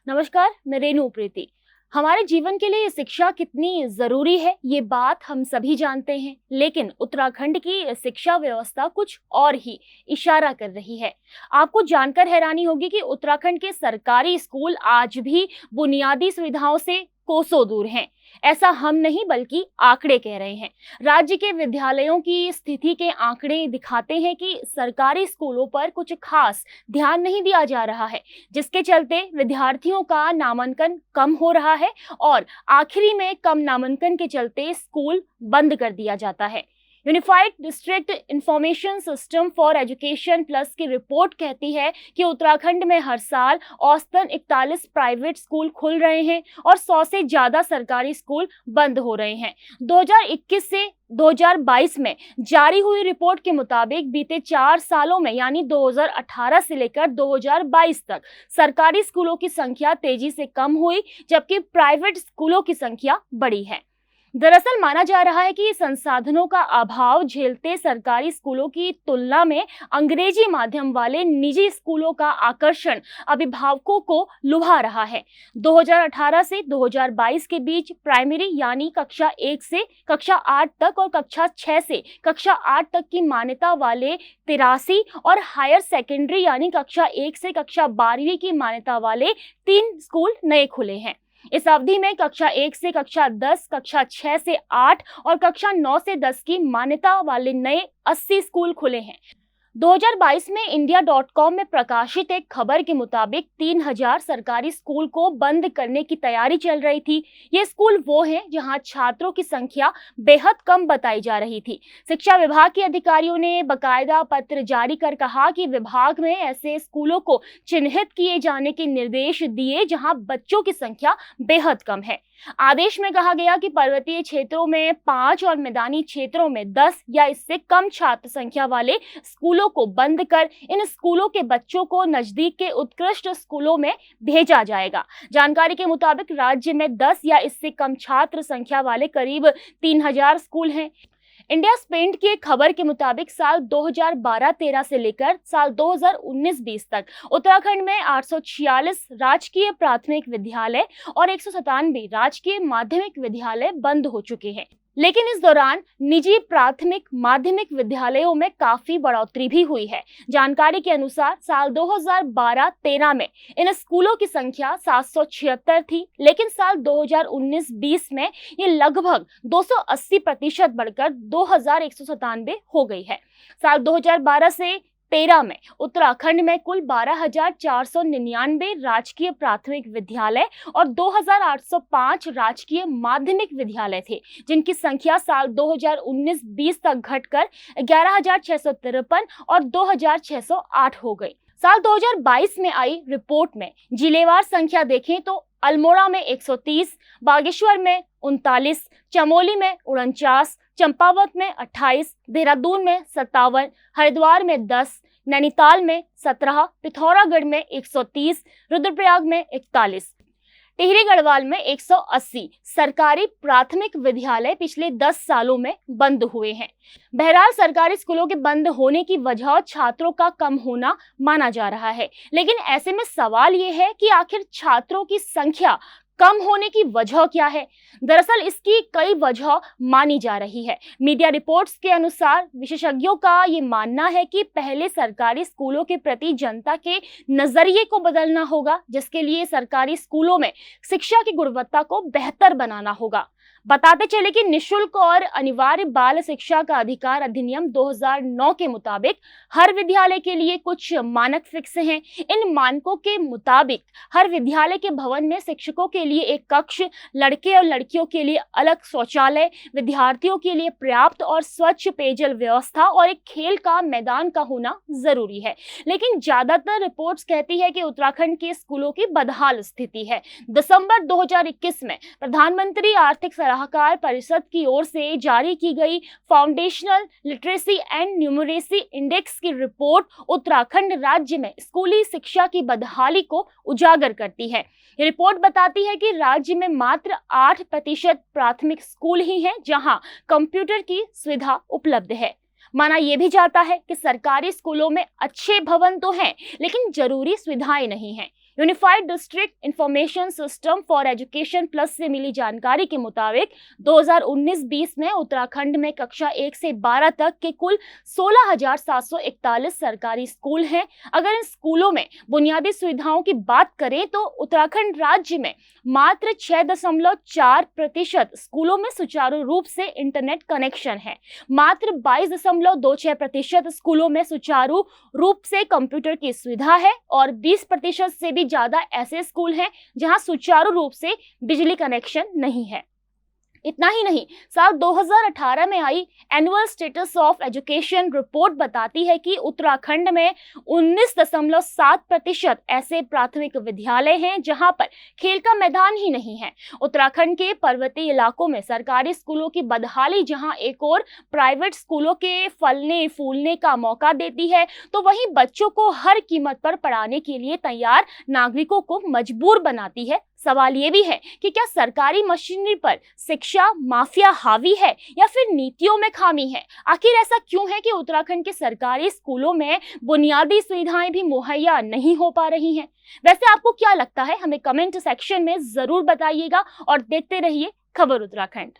नमस्कार, मैं रेणु प्रीति। हमारे जीवन के लिए शिक्षा कितनी जरूरी है ये बात हम सभी जानते हैं, लेकिन उत्तराखंड की शिक्षा व्यवस्था कुछ और ही इशारा कर रही है। आपको जानकर हैरानी होगी कि उत्तराखंड के सरकारी स्कूल आज भी बुनियादी सुविधाओं से कोसों दूर हैं। ऐसा हम नहीं बल्कि आंकड़े कह रहे हैं। राज्य के विद्यालयों की स्थिति के आंकड़े दिखाते हैं कि सरकारी स्कूलों पर कुछ खास ध्यान नहीं दिया जा रहा है, जिसके चलते विद्यार्थियों का नामांकन कम हो रहा है और आखिरी में कम नामांकन के चलते स्कूल बंद कर दिया जाता है। Unified district information system for education plus की रिपोर्ट कहती है कि उत्तराखंड में हर साल औसतन 41 प्राइवेट स्कूल खुल रहे हैं और 100 से ज्यादा सरकारी स्कूल बंद हो रहे हैं। 2021 से 2022 में जारी हुई रिपोर्ट के मुताबिक बीते 4 सालों में यानी 2018 से लेकर 2022 तक सरकारी स्कूलों की संख्या तेजी से कम हुई, जबकि प्राइवेट स्कूलों की संख्या बढ़ी है। दरअसल माना जा रहा है कि संसाधनों का अभाव झेलते सरकारी स्कूलों की तुलना में अंग्रेजी माध्यम वाले निजी स्कूलों का आकर्षण अभिभावकों को लुभा रहा है। 2018 से 2022 के बीच प्राइमरी यानी कक्षा 1 से कक्षा 8 तक और कक्षा 6 से कक्षा 8 तक की मान्यता वाले 83 और हायर सेकेंडरी यानी कक्षा 1 से कक्षा 12वीं की मान्यता वाले 3 स्कूल नए खुले हैं। इस अवधि में कक्षा 1 से कक्षा 10, कक्षा 6 से 8 और कक्षा 9 से 10 की मान्यता वाले नए 80 स्कूल खुले हैं। 2022 में इंडिया.com में प्रकाशित एक खबर के मुताबिक 3000 सरकारी स्कूल को बंद करने की तैयारी चल रही थी। ये स्कूल वो हैं जहां छात्रों की संख्या बेहद कम बताई जा रही थी। शिक्षा विभाग के अधिकारियों ने बकायदा पत्र जारी कर कहा कि विभाग में ऐसे स्कूलों को चिन्हित किए जाने के निर्देश दिए जहां बच्चों की संख्या बेहद कम है। आदेश में कहा गया कि पर्वतीय क्षेत्रों में 5 और मैदानी क्षेत्रों में 10 या इससे कम छात्र संख्या वाले स्कूलों को बंद कर इन स्कूलों के बच्चों को नजदीक के उत्कृष्ट स्कूलों में भेजा जाएगा। जानकारी के मुताबिक राज्य में 10 या इससे कम छात्र संख्या वाले करीब 3000 स्कूल हैं। इंडिया स्पेंट की एक खबर के मुताबिक साल 2012-13 से लेकर साल 2019-20 तक उत्तराखंड में 846 राजकीय प्राथमिक विद्यालय और 197 राजकीय माध्यमिक विद्यालय बंद हो चुके हैं। लेकिन इस दौरान निजी प्राथमिक माध्यमिक विद्यालयों में काफी बढ़ोतरी भी हुई है। जानकारी के अनुसार साल 2012-13 में इन स्कूलों की संख्या 776 थी, लेकिन साल 2019-20 में ये लगभग 280% बढ़कर 2197 हो गई है। साल 2012 से 13 में उत्तराखंड में कुल 12,499 राजकीय प्राथमिक विद्यालय और 2,805 राजकीय माध्यमिक विद्यालय थे, जिनकी संख्या साल 2019-20 तक घटकर 11,653 और 2,608 हो गई। साल 2022 में आई रिपोर्ट में जिलेवार संख्या देखें तो अल्मोड़ा में 130, बागेश्वर में 39, चमोली में 49, चंपावत में 28, देहरादून में 57, हरिद्वार में 10, नैनीताल में 17, पिथौरागढ़ में 130, रुद्रप्रयाग में 41, टिहरी गढ़वाल में 180 सरकारी प्राथमिक विद्यालय पिछले 10 सालों में बंद हुए हैं। बहरहाल सरकारी स्कूलों के बंद होने की वजह छात्रों का कम होना माना जा रहा है, लेकिन ऐसे में सवाल ये है कि आखिर छात्रों की संख्या कम होने की वजह क्या है? दरअसल इसकी कई वजह मानी जा रही है। मीडिया रिपोर्ट्स के अनुसार विशेषज्ञों का ये मानना है कि पहले सरकारी स्कूलों के प्रति जनता के नजरिए को बदलना होगा, जिसके लिए सरकारी स्कूलों में शिक्षा की गुणवत्ता को बेहतर बनाना होगा। बताते चले कि निशुल्क और अनिवार्य बाल शिक्षा का अधिकार अधिनियम 2009 के मुताबिक हर विद्यालय के लिए कुछ मानक फिक्स हैं। इन मानकों के मुताबिक हर विद्यालय के भवन में शिक्षकों के लिए एक कक्ष, लड़के और लड़कियों के लिए अलग शौचालय, विद्यार्थियों के लिए पर्याप्त और स्वच्छ पेयजल व्यवस्था और एक खेल का मैदान का होना जरूरी है। लेकिन ज्यादातर रिपोर्ट्स कहती है कि उत्तराखंड के स्कूलों की बदहाल स्थिति है। दिसंबर 2021 में प्रधानमंत्री आर्थिक सलाहकार परिषद की ओर से जारी की गई foundational literacy and numeracy index की रिपोर्ट उत्तराखंड राज्य में स्कूली शिक्षा की बदहाली को उजागर करती है। ये रिपोर्ट बताती है कि राज्य में मात्र 8% प्राथमिक स्कूल ही हैं जहां कंप्यूटर की सुविधा उपलब्ध है। माना यह भी जाता है कि सरकारी स्कूलों में अच्छे भवन तो हैं, लेकिन जरूरी सुविधाएं नहीं हैं। Unified district information system for education plus से मिली जानकारी के मुताबिक 2019-20 में उत्तराखंड में कक्षा 1 से 12 तक के कुल 16,741 सरकारी स्कूल हैं। अगर इन स्कूलों में बुनियादी सुविधाओं की बात करें तो उत्तराखंड राज्य में मात्र 6.4% स्कूलों में सुचारू रूप से इंटरनेट कनेक्शन है। मात्र 22.26% स्कूलों में सुचारू रूप से कंप्यूटर की सुविधा है और 20% से भी ज्यादा ऐसे स्कूल हैं जहां सुचारू रूप से बिजली कनेक्शन नहीं है। इतना ही नहीं, साल 2018 में आई Annual Status of Education Report बताती है कि उत्तराखंड में 19.7% ऐसे प्राथमिक विद्यालय हैं जहां पर खेल का मैदान ही नहीं है। उत्तराखंड के पर्वतीय इलाकों में सरकारी स्कूलों की बदहाली जहां एक और प्राइवेट स्कूलों के फलने फूलने का मौका देती है, तो वहीं बच्चों को हर कीमत पर पढ़ाने के लिए तैयार नागरिकों को मजबूर बनाती है। सवाल ये भी है कि क्या सरकारी मशीनरी पर शिक्षा माफिया हावी है या फिर नीतियों में खामी है? आखिर ऐसा क्यों है कि उत्तराखंड के सरकारी स्कूलों में बुनियादी सुविधाएं भी मुहैया नहीं हो पा रही हैं? वैसे आपको क्या लगता है? हमें कमेंट सेक्शन में जरूर बताइएगा और देखते रहिए खबर उत्तराखंड।